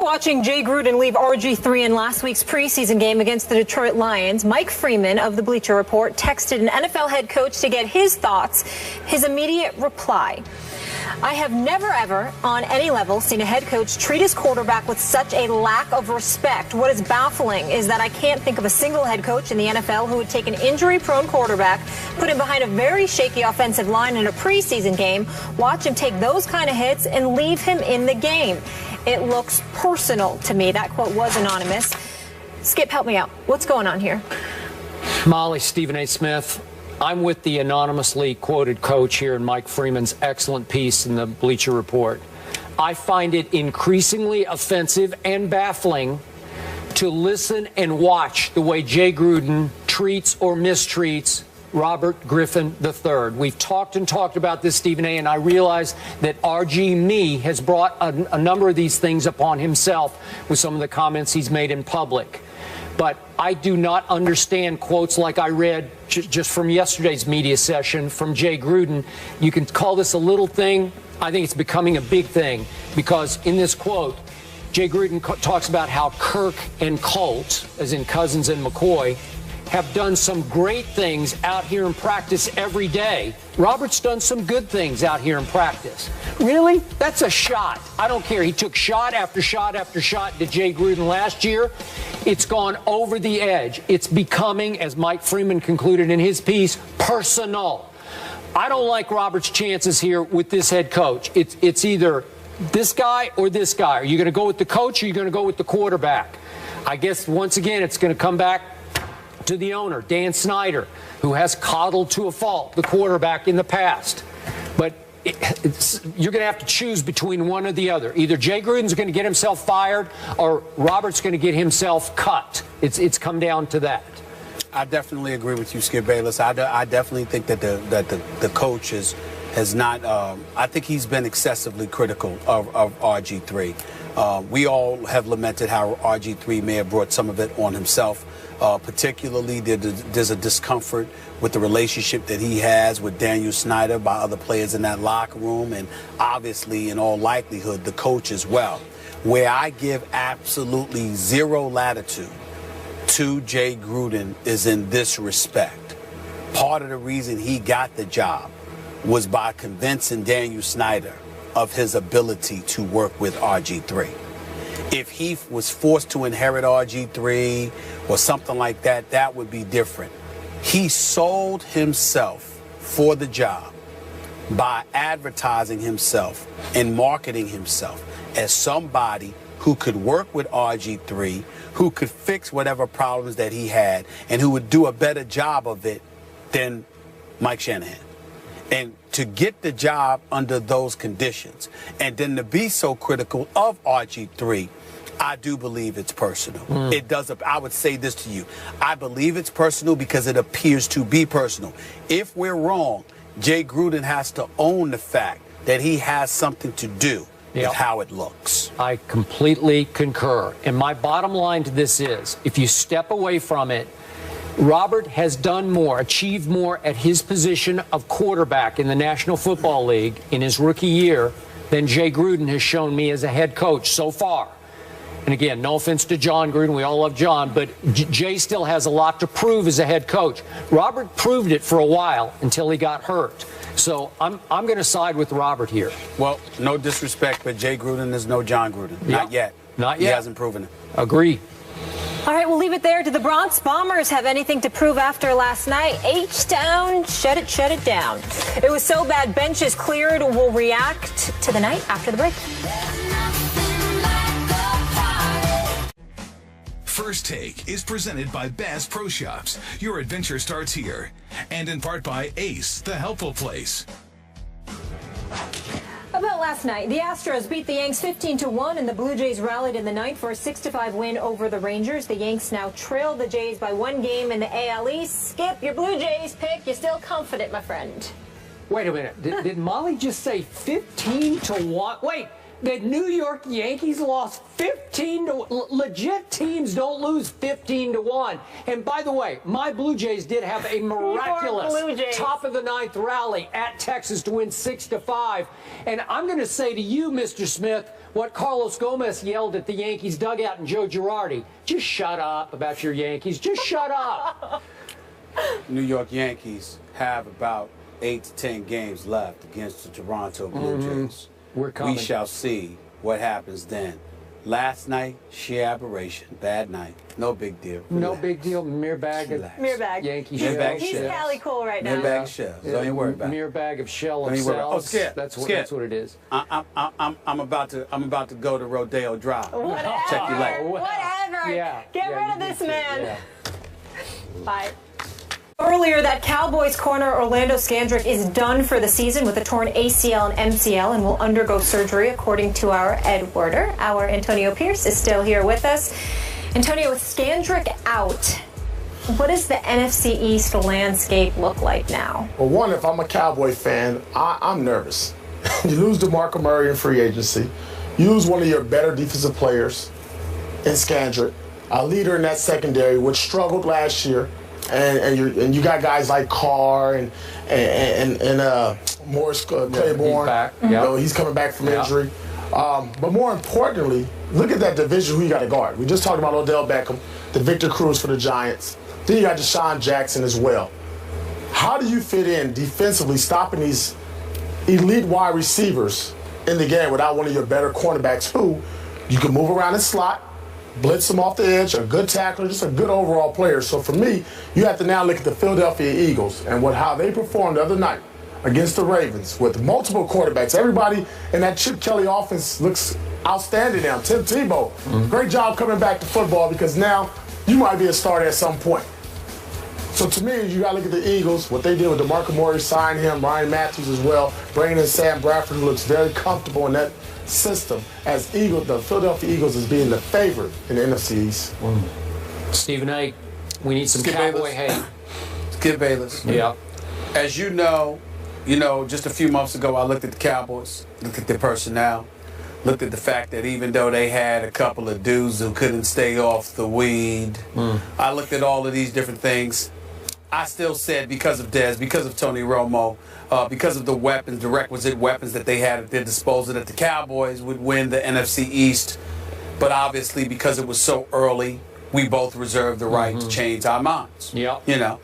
Watching Jay Gruden leave RG3 in last week's preseason game against the Detroit Lions, Mike Freeman of the Bleacher Report texted an NFL head coach to get his thoughts. His immediate reply: I have never, ever, on any level, seen a head coach treat his quarterback with such a lack of respect. What is baffling is that I can't think of a single head coach in the NFL who would take an injury-prone quarterback, put him behind a very shaky offensive line in a preseason game, watch him take those kind of hits, and leave him in the game. It looks personal to me. That quote was anonymous. Skip, help me out. What's going on here? Molly, Stephen A. Smith. I'm with the anonymously quoted coach here in Mike Freeman's excellent piece in the Bleacher Report. I find it increasingly offensive and baffling to listen and watch the way Jay Gruden treats or mistreats Robert Griffin III. We've talked about this, Stephen A., and I realize that RG Me has brought a number of these things upon himself with some of the comments he's made in public. But I do not understand quotes like I read just from yesterday's media session from Jay Gruden. You can call this a little thing. I think it's becoming a big thing, because in this quote, Jay Gruden talks about how Kirk and Colt, as in Cousins and McCoy, have done some great things out here in practice every day. Robert's done some good things out here in practice. Really? That's a shot. I don't care. He took shot after shot after shot to Jay Gruden last year. It's gone over the edge. It's becoming, as Mike Freeman concluded in his piece, personal. I don't like Robert's chances here with this head coach. It's either this guy or this guy. Are you going to go with the coach, or are you going to go with the quarterback? I guess, once again, it's going to come back to the owner, Dan Snyder, who has coddled to a fault the quarterback in the past. But you're going to have to choose between one or the other. Either Jay Gruden's going to get himself fired, or Robert's going to get himself cut. It's come down to that. I definitely agree with you, Skip Bayless. I definitely think that the coach has not. I think he's been excessively critical of RG3. We all have lamented how RG3 may have brought some of it on himself. Particularly, there's a discomfort with the relationship that he has with Daniel Snyder by other players in that locker room, and obviously, in all likelihood, the coach as well. Where I give absolutely zero latitude to Jay Gruden is in this respect. Part of the reason he got the job was by convincing Daniel Snyder of his ability to work with RG3. If he was forced to inherit RG3 or something like that, that would be different. He sold himself for the job by advertising himself and marketing himself as somebody who could work with RG3, who could fix whatever problems that he had, and who would do a better job of it than Mike Shanahan. And to get the job under those conditions, and then to be so critical of RG3, I do believe it's personal. It does. I would say this to you. I believe it's personal because it appears to be personal. If we're wrong, Jay Gruden has to own the fact that he has something to do with how it looks. I completely concur. And my bottom line to this is, if you step away from it, Robert has done more, achieved more at his position of quarterback in the National Football League in his rookie year than Jay Gruden has shown me as a head coach so far. And again, no offense to John Gruden, we all love John, but Jay still has a lot to prove as a head coach. Robert proved it for a while until he got hurt. So I'm going to side with Robert here. Well, no disrespect, but Jay Gruden is no John Gruden. Not yet. Not yet. He hasn't proven it. Agree. All right, we'll leave it there. Do the Bronx Bombers have anything to prove after last night? H-Town, shut it down. It was so bad, bench is cleared. We'll react to the night after the break. First Take is presented by Bass Pro Shops. Your adventure starts here. And in part by Ace, the helpful place. About last night, the Astros beat the Yanks 15-1, and the Blue Jays rallied in the ninth for a 6-5 win over the Rangers. The Yanks now trail the Jays by 1 game in the AL East. Skip, your Blue Jays pick. You're still confident, my friend. Wait a minute. Did Molly just say 15-1? Wait. The New York Yankees lost 15 to legit teams don't lose 15-1. And by the way, my Blue Jays did have a miraculous top of the ninth rally at Texas to win 6-5. And I'm going to say to you, Mr. Smith, what Carlos Gomez yelled at the Yankees dugout and Joe Girardi. Just shut up about your Yankees. Just shut up. New York Yankees have about 8 to 10 games left against the Toronto Blue Jays. We're coming. We shall see what happens then. Last night, sheer aberration. Bad night. No big deal. Relax. No big deal. Mere bag of Yankee shells. He's Cali cool right now. Mere bag of shells. Don't even worry about it. Mere bag of shell of cells. Oh, Skip. That's what it is. I'm about to go to Rodeo Drive. Whatever. Check your leg. Whatever. Yeah. Get rid of this man. Yeah. Bye. Earlier, that Cowboys corner Orlando Scandrick is done for the season with a torn ACL and MCL and will undergo surgery, according to our Ed Werder. Our Antonio Pierce is still here with us. Antonio, with Scandrick out, what does the NFC East landscape look like now? Well, one, if I'm a Cowboy fan, I'm nervous. You lose DeMarco Murray in free agency. You lose one of your better defensive players in Scandrick, a leader in that secondary, which struggled last year. And you got guys like Carr and Morris Claiborne. He's back. You know, he's coming back from injury. But more importantly, look at that division who you got to guard. We just talked about Odell Beckham, the Victor Cruz for the Giants. Then you got Deshaun Jackson as well. How do you fit in defensively, stopping these elite wide receivers in the game without one of your better cornerbacks who you can move around the slot, blitz them off the edge, a good tackler, just a good overall player. So for me, you have to now look at the Philadelphia Eagles and how they performed the other night against the Ravens with multiple quarterbacks. Everybody in that Chip Kelly offense looks outstanding now. Tim Tebow, great job coming back to football because now you might be a starter at some point. So to me, you got to look at the Eagles, what they did with DeMarco Murray, sign him, Ryan Matthews as well, bringing in Sam Bradford, who looks very comfortable in that system as the Philadelphia Eagles is being the favorite in the NFC East. Stephen A., we need some Cowboy hate. Skip Bayless. Yeah. As you know, just a few months ago, I looked at the Cowboys, looked at their personnel, looked at the fact that even though they had a couple of dudes who couldn't stay off the weed, I looked at all of these different things. I still said because of Dez, because of Tony Romo, because of the weapons, the requisite weapons that they had at their disposal, that the Cowboys would win the NFC East. But obviously, because it was so early, we both reserved the right to change our minds. Yeah.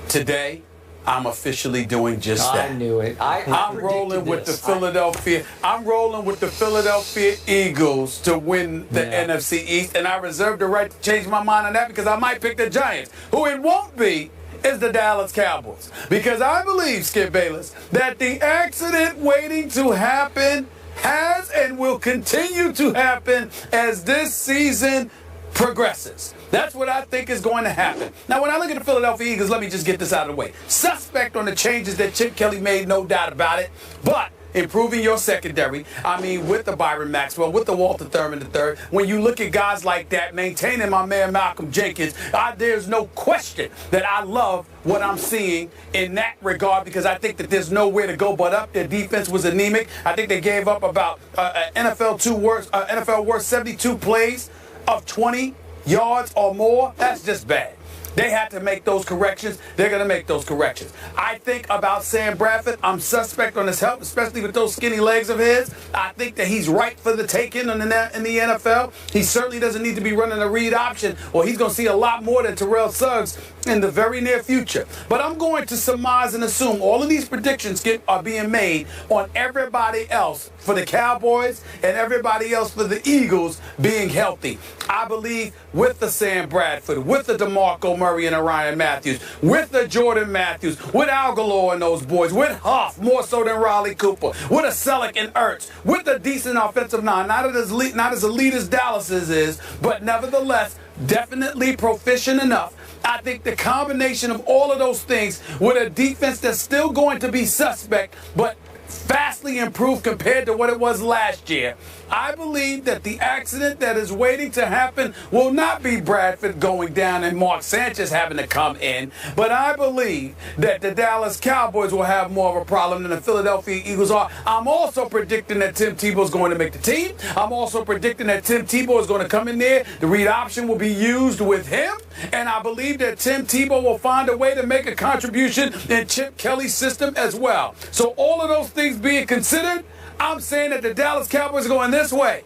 Today, I'm officially doing just that. I knew it. I'm rolling with the Philadelphia. I'm rolling with the Philadelphia Eagles to win the NFC East, and I reserve the right to change my mind on that because I might pick the Giants, who it won't be is the Dallas Cowboys. Because I believe, Skip Bayless, that the accident waiting to happen has and will continue to happen as this season progresses. That's what I think is going to happen. Now, when I look at the Philadelphia Eagles, let me just get this out of the way. Suspect on the changes that Chip Kelly made, no doubt about it. But improving your secondary, with the Byron Maxwell, with the Walter Thurman III, when you look at guys like that, maintaining my man Malcolm Jenkins, there's no question that I love what I'm seeing in that regard because I think that there's nowhere to go but up. Their defense was anemic. I think they gave up about NFL worst 72 plays of 20 yards or more. That's just bad. They had to make those corrections. They're going to make those corrections. I think about Sam Bradford. I'm suspect on his health, especially with those skinny legs of his. I think that he's right for the taking in the NFL. He certainly doesn't need to be running a read option, or he's going to see a lot more than Terrell Suggs in the very near future. But I'm going to surmise and assume all of these predictions are being made on everybody else for the Cowboys and everybody else for the Eagles being healthy. I believe with the Sam Bradford, with the DeMarco Murray and Ryan Matthews, with the Jordan Matthews, with Al Galore and those boys, with Huff, more so than Riley Cooper, with a Selleck and Ertz, with a decent offensive line, not as elite as Dallas's is, but nevertheless, definitely proficient enough. I think the combination of all of those things with a defense that's still going to be suspect, but vastly improved compared to what it was last year, I believe that the accident that is waiting to happen will not be Bradford going down and Mark Sanchez having to come in, but I believe that the Dallas Cowboys will have more of a problem than the Philadelphia Eagles are. I'm also predicting that Tim Tebow is going to make the team. I'm also predicting that Tim Tebow is going to come in there. The read option will be used with him, and I believe that Tim Tebow will find a way to make a contribution in Chip Kelly's system as well. So all of those things being considered, I'm saying that the Dallas Cowboys are going this way,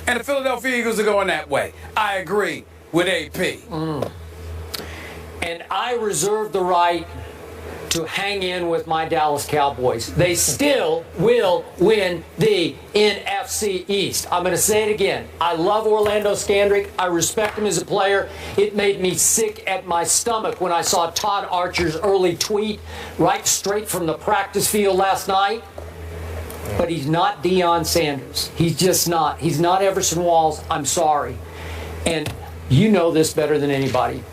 and the Philadelphia Eagles are going that way. I agree with AP. And I reserve the right to hang in with my Dallas Cowboys. They still will win the NFC East. I'm going to say it again. I love Orlando Scandrick. I respect him as a player. It made me sick at my stomach when I saw Todd Archer's early tweet right straight from the practice field last night. But he's not Deion Sanders. He's just not. He's not Everson Walls. I'm sorry. And you know this better than anybody.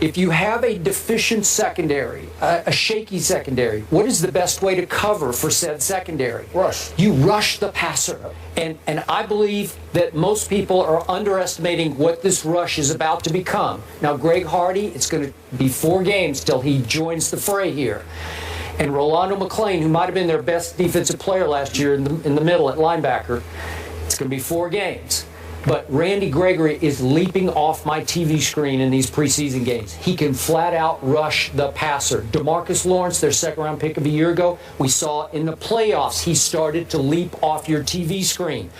If you have a deficient secondary, a shaky secondary, what is the best way to cover for said secondary? Rush. You rush the passer. And I believe that most people are underestimating what this rush is about to become. Now, Greg Hardy, it's going to be 4 games till he joins the fray here. And Rolando McClain, who might have been their best defensive player last year in the middle at linebacker, it's going to be 4 games. But Randy Gregory is leaping off my TV screen in these preseason games. He can flat out rush the passer. DeMarcus Lawrence, their second-round pick of a year ago, we saw in the playoffs he started to leap off your TV screen.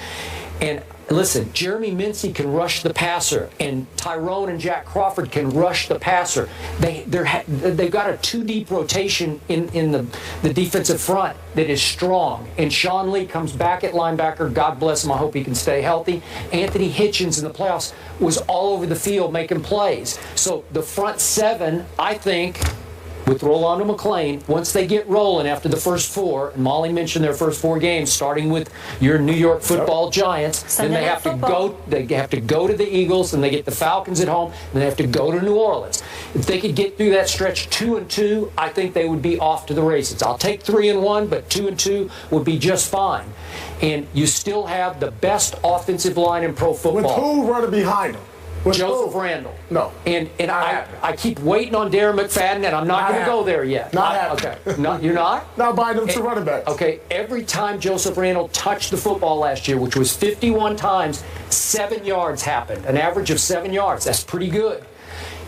And listen, Jeremy Mincey can rush the passer, and Tyrone and Jack Crawford can rush the passer. They've got a 2-deep rotation in the defensive front that is strong. And Sean Lee comes back at linebacker. God bless him. I hope he can stay healthy. Anthony Hitchens in the playoffs was all over the field making plays. So the front 7, I think, with Rolando McClain, once they get rolling after the first 4, and Molly mentioned their first 4 games, starting with your New York Football Giants, then they have to go. They have to go to the Eagles, and they get the Falcons at home, and they have to go to New Orleans. If they could get through that stretch 2-2, I think they would be off to the races. I'll take 3-1, but 2-2 would be just fine. And you still have the best offensive line in pro football. With who running behind him? Joseph Randle. No. And I keep waiting on Darren McFadden, and I'm not going to go there yet. Not happening. Okay. No, you're not? Not buying them 2 running backs. Okay. Every time Joseph Randle touched the football last year, which was 51 times, 7 yards happened. An average of 7 yards. That's pretty good.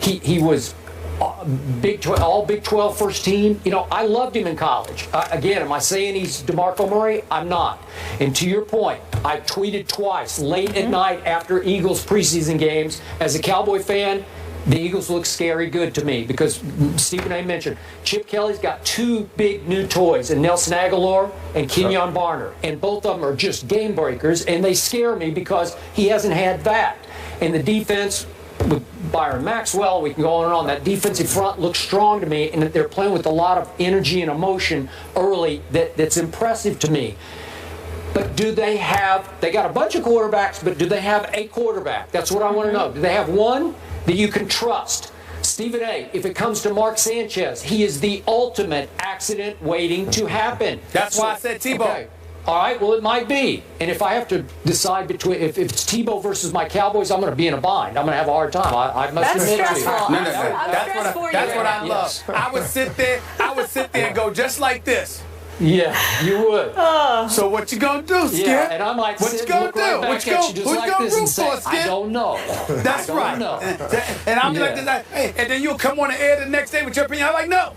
He was all Big 12 first team. You know, I loved him in college. Again, am I saying he's DeMarco Murray? I'm not. And to your point, I tweeted twice late at night after Eagles preseason games. As a Cowboy fan, the Eagles look scary good to me because Stephen A. mentioned Chip Kelly's got 2 big new toys, and Nelson Aguilar and Kenyon Barner. And both of them are just game breakers, and they scare me because he hasn't had that. And the defense, with Byron Maxwell, we can go on and on. That defensive front looks strong to me, and that they're playing with a lot of energy and emotion early that's impressive to me. But do they got a bunch of quarterbacks, but do they have a quarterback? That's what I want to know. Do they have one that you can trust? Stephen A., if it comes to Mark Sanchez, he is the ultimate accident waiting to happen. That's why I said Tebow. Okay. All right, well, it might be. And if I have to decide between, if it's Tebow versus my Cowboys, I'm going to be in a bind. I'm going to have a hard time. I must admit to you. That's what I love. Yes. I would sit there and go just like this. Yeah, you would. So what you gonna do, Skip? Yeah, and I might what you gonna do? Right what you gonna root for, Skip? I don't know. That's right. Know. And I'll be like this, hey, and then you'll come on the air the next day with your opinion. I'm like, no,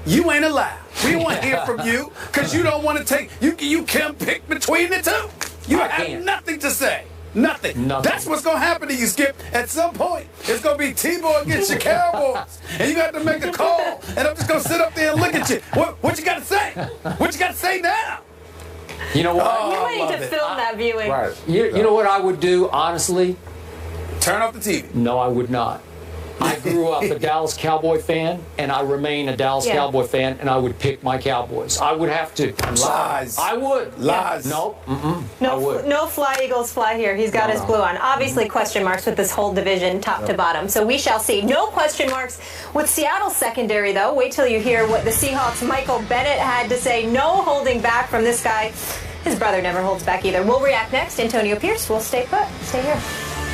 you ain't allowed. We don't want to hear from you because you don't want to take. You can't pick between the 2. You have nothing to say. Nothing. That's what's going to happen to you, Skip. At some point, it's going to be Tebow against your Cowboys. And you got to make a call. And I'm just going to sit up there and look at you. What you got to say? What you got to say now? You know what? You might need to film that viewing. Right. You know what I would do, honestly? Turn off the TV. No, I would not. I grew up a Dallas Cowboy fan, and I remain a Dallas Cowboy fan, and I would pick my Cowboys. I would have to. Lies. I would. Lies. No. No, I would. no fly, Eagles fly here. He's got his blue on. Obviously, question marks with this whole division, top to bottom. So we shall see. No question marks with Seattle's secondary, though. Wait till you hear what the Seahawks' Michael Bennett had to say. No holding back from this guy. His brother never holds back either. We'll react next. Antonio Pierce will stay put. Stay here.